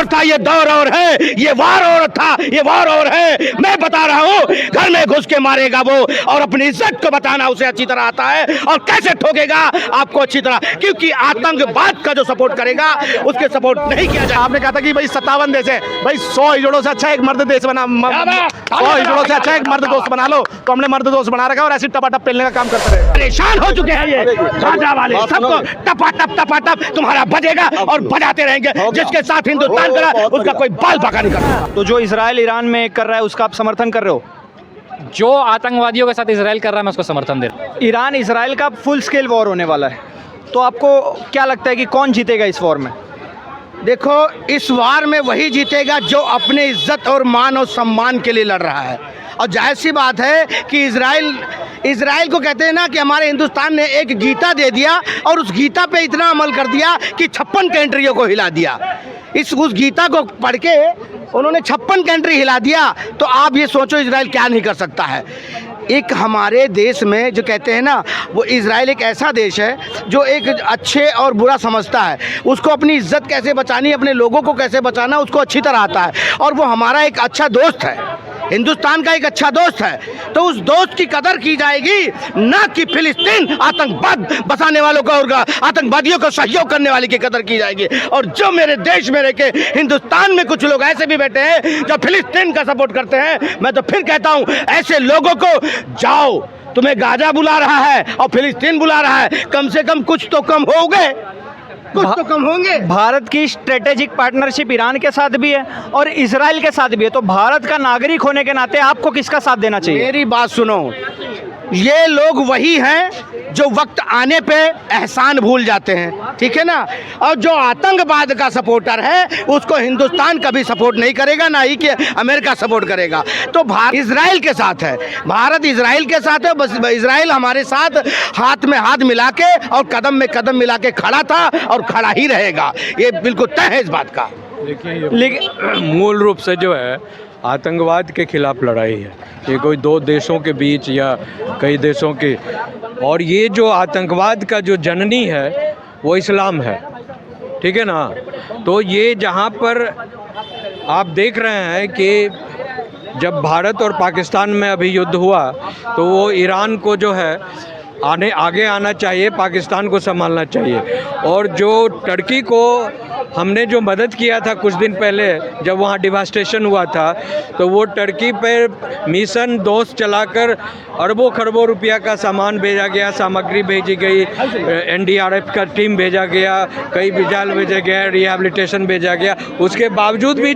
और था, ये दौर और है, ये वार और था, ये वार और है। मैं बता रहा हूँ, घर में घुस के मारेगा वो, और अपनी इज्जत को बताना उसे अच्छी तरह आता है, और कैसे ठोकेगा आपको अच्छी तरह, क्योंकि आतंकवाद का जो सपोर्ट करेगा उसके सपोर्ट नहीं किया जाए। आपने कहा था कि भाई 57 देश है, भाई 100 हिजड़ों से अच्छा एक मर्द देश बना, 100 हिजड़ों से अच्छा एक मर्द दोस्त बना लो, तो हमने मर्द दोस्त बना रखा और ऐसे टपाटप पेलने का काम करते रहे। परेशान हो चुके हैं ये बाजा वाले, सबको टपाटप तुम्हारा बजेगा और बजाते रहेंगे। जिसके साथ हिंदुस्तान करा उसका कोई बाल बाका नहीं करता। तो जो इजराइल ईरान में कर रहा है उसका आप समर्थन कर रहे हो? जो आतंकवादियों के साथ इजराइल कर रहा है मैं उसको समर्थन दे रहा हूं। ईरान इजराइल का फुल स्केल वॉर होने वाला है, तो आपको क्या लगता है कि कौन जीतेगा इस वॉर में? देखो, इस वार में वही जीतेगा जो अपने इज्जत और मान और सम्मान के लिए लड़ रहा है। और जाहिर सी बात है कि इजराइल को कहते हैं ना कि हमारे हिंदुस्तान ने एक गीता दे दिया और उस गीता पे इतना अमल कर दिया कि 56 कंट्रियों को हिला दिया। उस गीता को पढ़ के उन्होंने 56 कंट्री हिला दिया। तो आप ये सोचो इजराइल क्या नहीं कर सकता है। एक हमारे देश में जो कहते हैं ना, वो इजराइल एक ऐसा देश है जो एक अच्छे और बुरा समझता है। उसको अपनी इज्जत कैसे बचानी, अपने लोगों को कैसे बचाना, उसको अच्छी तरह आता है। और वो हमारा एक अच्छा दोस्त है, हिंदुस्तान का एक अच्छा दोस्त है। तो उस दोस्त की कदर की जाएगी, ना कि फिलिस्तीन आतंकवाद बसाने वालों का और आतंकवादियों को सहयोग करने वाले की कदर की जाएगी। और जो मेरे देश में रह के हिंदुस्तान में कुछ लोग ऐसे भी बैठे हैं जो फिलिस्तीन का सपोर्ट करते हैं, मैं तो फिर कहता हूं ऐसे लोगों को जाओ, तुम्हें गाजा बुला रहा है और फिलिस्तीन बुला रहा है, कम से कम कुछ तो कम होंगे, कुछ तो कम होंगे। भारत की स्ट्रेटेजिक पार्टनरशिप ईरान के साथ भी है और इजराइल के साथ भी है, तो भारत का नागरिक होने के नाते आपको किसका साथ देना चाहिए? मेरी बात सुनो, ये लोग वही हैं जो वक्त आने पे एहसान भूल जाते हैं, ठीक है ना। और जो आतंकवाद का सपोर्टर है उसको हिंदुस्तान कभी सपोर्ट नहीं करेगा, ना ही कि अमेरिका सपोर्ट करेगा। तो भारत इजराइल के साथ है, भारत इजराइल के साथ है। बस इजराइल हमारे साथ हाथ में हाथ मिला के और कदम में कदम मिला के खड़ा था और खड़ा ही रहेगा, ये बिल्कुल तय है इस बात का। लेकिन मूल रूप से जो है आतंकवाद के खिलाफ लड़ाई है, ये कोई दो देशों के बीच या कई देशों के। और ये जो आतंकवाद का जो जननी है वो इस्लाम है, ठीक है ना। तो ये जहाँ पर आप देख रहे हैं कि जब भारत और पाकिस्तान में अभी युद्ध हुआ तो वो ईरान को जो है आगे आना चाहिए, पाकिस्तान को संभालना चाहिए। और जो टर्की को हमने जो मदद किया था कुछ दिन पहले जब वहाँ डिवास्टेशन हुआ था, तो वो टर्की पर मिशन दोस्त चलाकर अरबों खरबों रुपया का सामान भेजा गया, सामग्री भेजी गई, एनडीआरएफ का टीम भेजा गया, कई मिसाइल भेजे गए, रिहैबिलिटेशन भेजा गया। उसके बावजूद भी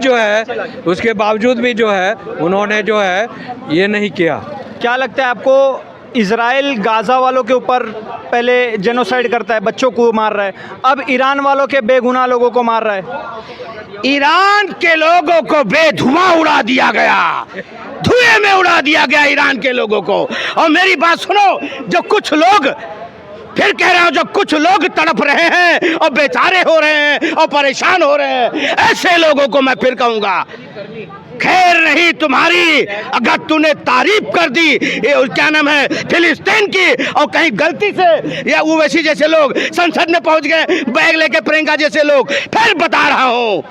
जो है उन्होंने जो है ये नहीं किया। क्या लगता है आपको, इजराइल गाज़ा वालों के ऊपर पहले जेनोसाइड करता है, बच्चों को मार रहा है, अब ईरान वालों के बेगुनाह लोगों को मार रहा है? ईरान के लोगों को बेधुआं उड़ा दिया गया, धुएं में उड़ा दिया गया ईरान के लोगों को। और मेरी बात सुनो, जो कुछ लोग, फिर कह रहा हूं, जो कुछ लोग तड़प रहे हैं और बेचारे हो रहे हैं और परेशान हो रहे हैं, ऐसे लोगों को मैं फिर कहूंगा खैर नहीं तुम्हारी अगर तूने तारीफ कर दी ये क्या नाम है फिलिस्तीन की, और कहीं गलती से या ओवैसी जैसे लोग संसद में पहुंच गए, बैग लेके प्रियंका जैसे लोग, फिर बता रहा हूं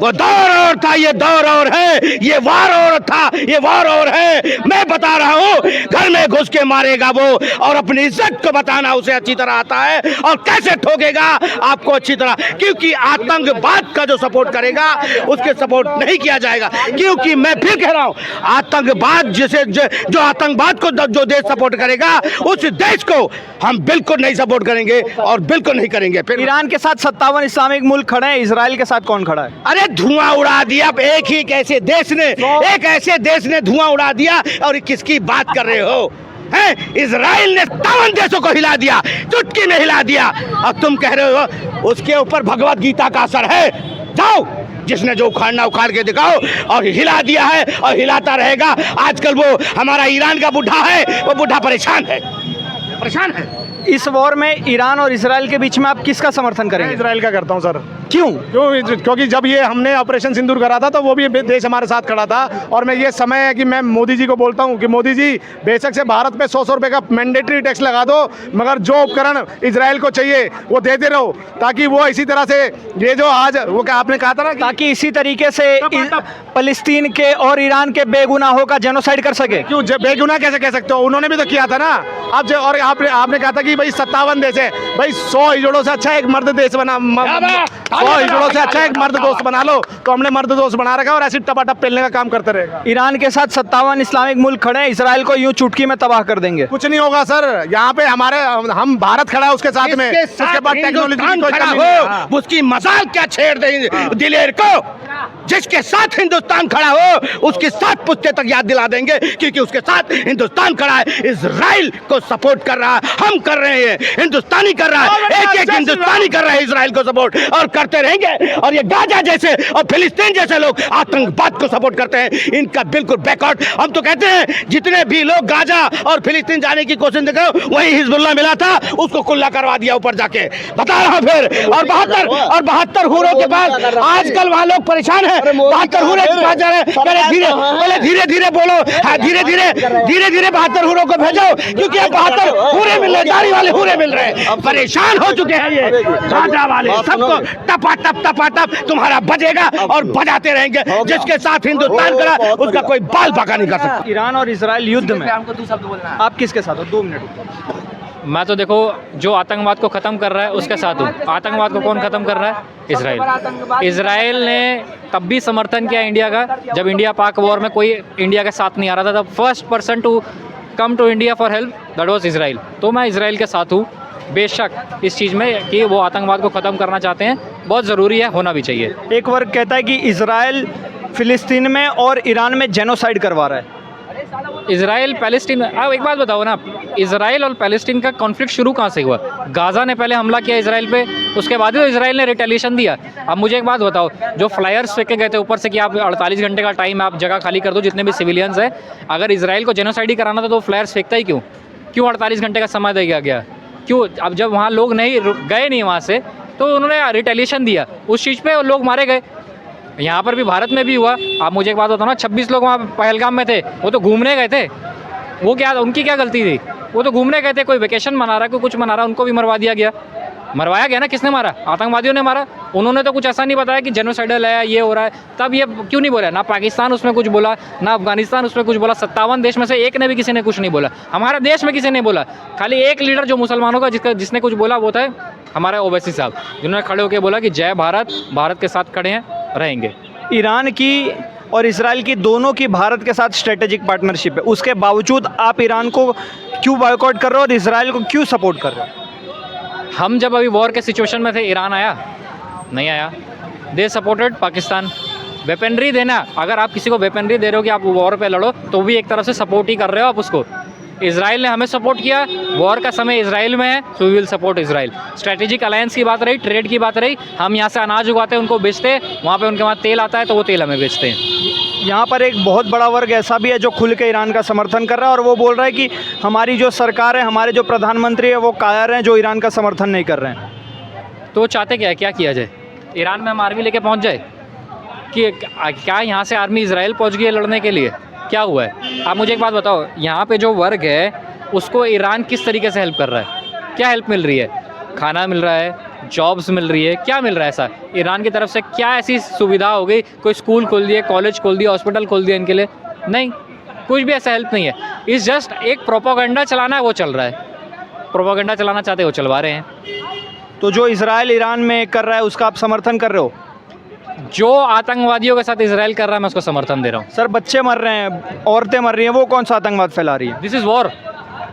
वो दौर और था, ये दौर और है, ये वार और था, ये वार और है। मैं बता रहा हूं, घर में घुस के मारेगा वो, और अपनी इज्जत को बताना उसे अच्छी तरह आता है, और कैसे ठोकेगा आपको अच्छी तरह, क्योंकि आतंकवाद का जो सपोर्ट करेगा उसके सपोर्ट नहीं किया जाएगा। क्योंकि मैं फिर कह रहा हूं, आतंकवाद जिसे जो आतंकवाद को जो देश सपोर्ट करेगा उस देश को हम बिल्कुल नहीं सपोर्ट करेंगे और बिल्कुल नहीं करेंगे। फिर ईरान के साथ 57 इस्लामिक मुल्क खड़े हैं, इजराइल के साथ कौन खड़ा है? अरे धुआं उड़ा दिया एक ही ऐसे देश ने धुआं उड़ा दिया, और किसकी बात कर रहे हो? हैं? इजराइल ने 57 देशों को हिला दिया, चुटकी में हिला दिया, और तुम कह रहे हो उसके ऊपर भगवत गीता का असर है। जाओ, जिसने जो उखाड़ना उखाड़ के दिखाओ, और हिला दिया है और हिलाता रहेगा। आजकल वो हमारा ईरान का बुढ़ा है, वो बुढ़ा परेशान है। इस वॉर में ईरान और इजराइल के बीच में आप किसका समर्थन करेंगे? इजराइल का करता हूँ सर। क्यों? क्योंकि जब ये हमने ऑपरेशन सिंदूर करा था तो वो भी देश हमारे साथ खड़ा था। और मैं ये समय है कि मैं मोदी जी को बोलता हूँ कि मोदी जी बेशक से भारत पे 100 रुपए का मैंडेटरी टैक्स लगा दो, मगर जो उपकरण इजराइल को चाहिए वो देते रहो, ताकि वो इसी तरह से ये जो आज वो क्या आपने कहा था ना कि ताकि इसी तरीके से फलस्तीन के और ईरान के बेगुनाहों का जेनोसाइड कर सके। क्यों बेगुनाह कैसे कह सकते हो? उन्होंने भी तो किया था ना। अब जो और आपने कहा था कि भाई 57 देश है, भाई 100 हिजड़ों से अच्छा एक मर्द देश बना, 100 हिजड़ों से अच्छा एक मर्द दोस्त बना लो। तो हमने मर्द दोस्त बना रखा और ऐसे टपाटप पेलने का काम करते रहेगा। ईरान के साथ 57 इस्लामिक मुल्क खड़े हैं, इसराइल को यूं चुटकी में तबाह कर देंगे। कुछ नहीं होगा सर, यहाँ पे हम भारत खड़ा है उसके साथ में, उसके बाद टेक्नोलॉजी खड़ा हो, उसकी मजाल क्या छेड़ देंगे दिलेर को। जिसके साथ हिंदुस्तान खड़ा हो उसके साथ पुश्ते तक याद दिला देंगे, क्योंकि उसके साथ हिंदुस्तान खड़ा है। इजराइल को सपोर्ट कर रहा है, हम कर रहे हैं, हिंदुस्तानी कर रहा है, एक हिंदुस्तानी कर रहा है इजराइल को सपोर्ट, और करते रहेंगे। और ये गाजा जैसे और फिलिस्तीन जैसे लोग आतंकवाद को सपोर्ट करते हैं, इनका बिल्कुल बैकआउट। हम तो कहते हैं जितने भी लोग गाजा और फिलिस्तीन जाने की कोशिश देख रहे हो, वही हिजबुल्लाह मिला था, उसको कुल्ला करवा दिया ऊपर जाके, बता रहा फिर। और 72 हुरों के बाद आजकल वहां लोग परेशान है। 72 हुरे के पास जा रहे हैं, पहले धीरे धीरे बोलो, हाँ धीरे धीरे 72 हुरों को भेजो, क्योंकि अब 72 हुरे मिल रहे, दाढ़ी वाले हुरे मिल रहे हैं। परेशान हो चुके हैं ये गाजा वाले, सबको टपाटप तुम्हारा बजेगा और बजाते रहेंगे। जिसके साथ हिंदुस्तान करा उसका कोई बाल बाका नहीं कर सकता। ईरान और इजराइल युद्ध में आप किसके साथ हो? 2 मिनट। मैं तो देखो जो आतंकवाद को ख़त्म कर रहा है उसके साथ हूँ। आतंकवाद को कौन ख़त्म कर रहा है? इजराइल। इजराइल ने तब भी समर्थन किया इंडिया का जब इंडिया पाक वॉर में कोई इंडिया के साथ नहीं आ रहा था। तब first person to come to India for help that was Israel. तो मैं इजराइल के साथ हूँ बेशक इस चीज़ में कि वो आतंकवाद को ख़त्म करना चाहते हैं, बहुत ज़रूरी है, होना भी चाहिए। एक वर्ग कहता है कि इजराइल फिलिस्तीन में और ईरान में जेनोसाइड करवा रहा है। इजराइल पैलेस्टीन, अब एक बात बताओ ना, इजराइल और पैलेस्टीन का कॉन्फ्लिक्ट शुरू कहाँ से हुआ? गाज़ा ने पहले हमला किया इजराइल पे, उसके बाद ही तो इजराइल ने रिटेलिएशन दिया। अब मुझे एक बात बताओ, जो फ्लायर्स फेंके गए थे ऊपर से कि आप 48 घंटे का टाइम, आप जगह खाली कर दो जितने भी सिविलियंस हैं, अगर इजराइल को जेनोसाइड ही कराना था तो फ्लायर्स फेंकता ही क्यों 48 घंटे का समय दिया गया? क्यों? अब जब वहाँ लोग नहीं गए नहीं वहाँ से तो उन्होंने रिटेलिएशन दिया, उस चीज़ पर लोग मारे गए। यहाँ पर भी भारत में भी हुआ। आप मुझे एक बात बताओ ना, 26 लोग वहाँ पहलगाम में थे, वो तो घूमने गए थे, वो क्या उनकी क्या गलती थी? वो तो घूमने गए थे, कोई वेकेशन मना रहा है, कोई कुछ मना रहा है, उनको भी मरवा दिया गया। मरवाया गया ना, किसने मारा? आतंकवादियों ने मारा। उन्होंने तो कुछ ऐसा नहीं बताया कि जेनोसाइडल है, ये हो रहा है। तब ये क्यों नहीं बोला? ना पाकिस्तान उसमें कुछ बोला, ना अफगानिस्तान उसमें कुछ बोला। 57 देश में से एक ने भी किसी ने कुछ नहीं बोला। हमारे देश में किसी ने बोला, खाली एक लीडर जो मुसलमानों का जिसने कुछ बोला वो था हमारे ओवैसी साहब, जिन्होंने खड़े होकर बोला कि जय भारत, भारत के साथ खड़े हैं, रहेंगे। ईरान की और इजराइल की दोनों की भारत के साथ स्ट्रेटेजिक पार्टनरशिप है, उसके बावजूद आप ईरान को क्यों बॉयकॉट कर रहे हो और इजराइल को क्यों सपोर्ट कर रहे हो? हम जब अभी वॉर के सिचुएशन में थे, ईरान आया नहीं आया? They supported Pakistan. वेपनरी देना, अगर आप किसी को वेपनरी दे रहे हो कि आप वॉर पे लड़ो, तो भी एक तरफ से सपोर्ट ही कर रहे हो आप उसको। इजराइल ने हमें सपोर्ट किया, वॉर का समय इजराइल में है, so we will support Israel. Strategic alliance की बात रही, ट्रेड की बात रही, हम यहाँ से अनाज उगाते हैं, उनको बेचते हैं, वहाँ पे उनके वहाँ तेल आता है तो वो तेल हमें बेचते हैं। यहाँ पर एक बहुत बड़ा वर्ग ऐसा भी है जो खुल के ईरान का समर्थन कर रहा है और वो बोल रहा है कि हमारी जो सरकार है, हमारे जो प्रधानमंत्री है वो कायर हैं जो ईरान का समर्थन नहीं कर रहे हैं। तो वो चाहते क्या है, क्या किया जाए? ईरान में हम आर्मी लेके पहुँच जाए कि क्या यहाँ से आर्मी इजराइल पहुँच गई है लड़ने के लिए? क्या हुआ है? आप मुझे एक बात बताओ, यहाँ पे जो वर्ग है उसको ईरान किस तरीके से हेल्प कर रहा है? क्या हेल्प मिल रही है? खाना मिल रहा है, जॉब्स मिल रही है, क्या मिल रहा है ऐसा? ईरान की तरफ से क्या ऐसी सुविधा हो गई? कोई स्कूल खोल दिए, कॉलेज खोल दिया, हॉस्पिटल खोल दिया इनके लिए? नहीं, कुछ भी ऐसा हेल्प नहीं है। इस जस्ट एक प्रोपेगेंडा चलाना है, वो चल रहा है। प्रोपेगेंडा चलाना चाहते हैं, वो चलवा रहे हैं। तो जो इजराइल ईरान में कर रहा है उसका आप समर्थन कर रहे हो? जो आतंकवादियों के साथ इजराइल कर रहा है मैं उसको समर्थन दे रहा हूँ। सर, बच्चे मर रहे हैं, औरतें मर रही हैं, वो कौन सा आतंकवाद फैला रही है? This is war.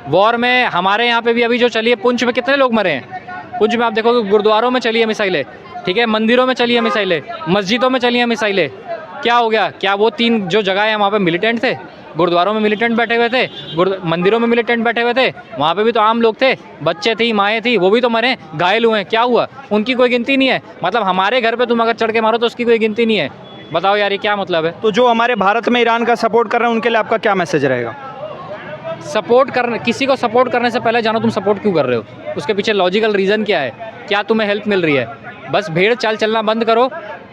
वॉर में हमारे यहाँ पे भी अभी जो चली है, पुंछ में कितने लोग मरे हैं? पुंछ में आप देखोगे गुरुद्वारों में चली है मिसाइलें, ठीक है, मंदिरों में चली है मिसाइलें, मस्जिदों में चली है मिसाइलें। क्या हो गया? क्या वो 3 जो जगह है वहाँ पे मिलिटेंट थे? गुरुद्वारों में मिलिटेंट बैठे हुए थे, मंदिरों में मिलिटेंट बैठे हुए थे, वहाँ पे भी तो आम लोग थे, बच्चे थी, माएँ थी, वो भी तो मरे, घायल हुए हैं। क्या हुआ? उनकी कोई गिनती नहीं है। मतलब हमारे घर पे तुम अगर चढ़ के मारो तो उसकी कोई गिनती नहीं है। बताओ यार, ये क्या मतलब है? तो जो हमारे भारत में ईरान का सपोर्ट कर रहे हैं उनके लिए आपका क्या मैसेज रहेगा? सपोर्ट करने, किसी को सपोर्ट करने से पहले जानो तुम सपोर्ट क्यों कर रहे हो, उसके पीछे लॉजिकल रीज़न क्या है, क्या तुम्हें हेल्प मिल रही है। बस भेड़ चाल चलना बंद करो।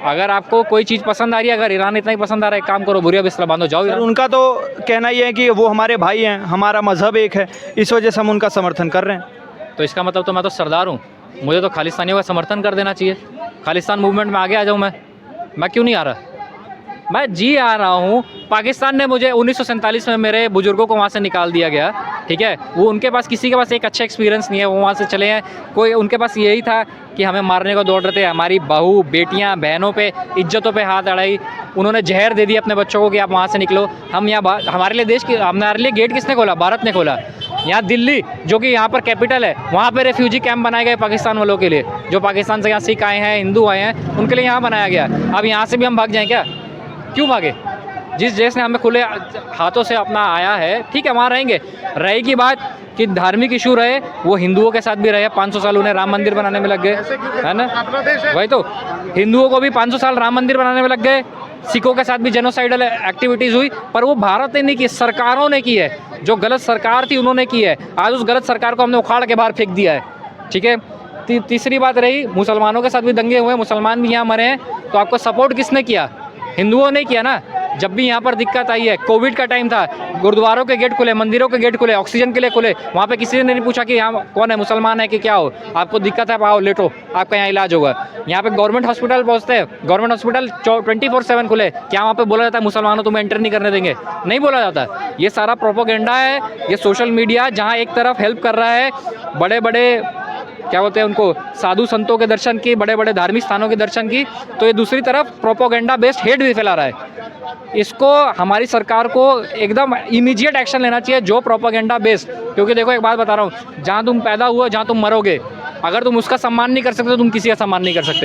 अगर आपको कोई चीज़ पसंद आ रही है, अगर ईरान इतना ही पसंद आ रहा है, एक काम करो, बुरिया बिस्तर बांधो, जाओ सर, ईरान। उनका तो कहना ये है कि वो हमारे भाई हैं, हमारा मजहब एक है, इस वजह से हम उनका समर्थन कर रहे हैं। तो इसका मतलब तो मैं तो सरदार हूँ, मुझे तो खालिस्तानियों का समर्थन कर देना चाहिए। खालिस्तान मूवमेंट में आगे आ जाऊँ मैं क्यों नहीं आ रहा? मैं जी आ रहा हूँ। पाकिस्तान ने मुझे 1947 में मेरे बुजुर्गों को वहाँ से निकाल दिया गया, ठीक है। वो उनके पास किसी के पास एक अच्छा एक्सपीरियंस नहीं है, वो वहाँ से चले हैं। कोई उनके पास यही था कि हमें मारने को दौड़ रहे थे, हमारी बहू बेटियाँ बहनों पे इज्जतों पे हाथ अड़ाई, उन्होंने जहर दे दिया अपने बच्चों को कि आप वहाँ से निकलो। हम यहाँ हमारे लिए हमारे लिए गेट किसने खोला? भारत ने खोला। यहाँ दिल्ली जो कि यहाँ पर कैपिटल है, वहाँ पर रेफ्यूजी कैंप बनाए गए पाकिस्तान वालों के लिए, जो पाकिस्तान से यहाँ सिख आए हैं, हिंदू आए हैं, उनके लिए यहाँ बनाया गया। अब यहाँ से भी हम भाग जाएँ क्या? क्यों भागे? जिस देश ने हमें खुले हाथों से अपना आया है, ठीक है, वहाँ रहेंगे। रहेगी बात कि धार्मिक इशू रहे, वो हिंदुओं के साथ भी रहे। 500 साल उन्हें राम मंदिर बनाने में लग गए, है ना? वही तो, हिंदुओं को भी 500 साल राम मंदिर बनाने में लग गए, सिखों के साथ भी जेनोसाइडल एक्टिविटीज़ हुई, पर वो भारत ने नहीं की, सरकारों ने की है। जो गलत सरकार थी उन्होंने की है। आज उस गलत सरकार को हमने उखाड़ के बाहर फेंक दिया है, ठीक है। तीसरी बात रही, मुसलमानों के साथ भी दंगे हुए, मुसलमान भी यहाँ मरे हैं, तो आपको सपोर्ट किसने किया? हिंदुओं ने किया ना। जब भी यहाँ पर दिक्कत आई है, कोविड का टाइम था, गुरुद्वारों के गेट खुले, मंदिरों के गेट खुले, ऑक्सीजन के लिए खुले, वहाँ पे किसी ने नहीं पूछा कि यहाँ कौन है, मुसलमान है कि क्या हो, आपको दिक्कत है, आओ लेटो, आपका यहाँ इलाज होगा। यहाँ पे गवर्नमेंट हॉस्पिटल पहुँचते हैं, गवर्नमेंट हॉस्पिटल 24/7 खुले, क्या वहाँ पे बोला जाता है मुसलमानों तुम्हें एंटर नहीं करने देंगे? नहीं बोला जाता। ये सारा प्रोपोगेंडा है, ये सोशल मीडिया जहाँ एक तरफ हेल्प कर रहा है बड़े बड़े क्या बोलते हैं उनको, साधु संतों के दर्शन की, बड़े बड़े धार्मिक स्थानों के दर्शन की, तो ये दूसरी तरफ प्रोपोगेंडा बेस्ड हेट भी फैला रहा है। इसको हमारी सरकार को एकदम इमीडिएट एक्शन लेना चाहिए, जो प्रोपोगेंडा बेस्ड। क्योंकि देखो एक बात बता रहा हूँ, जहाँ तुम पैदा हुआ, जहाँ तुम मरोगे, अगर तुम उसका सम्मान नहीं कर सकते, तुम किसी का सम्मान नहीं कर सकते।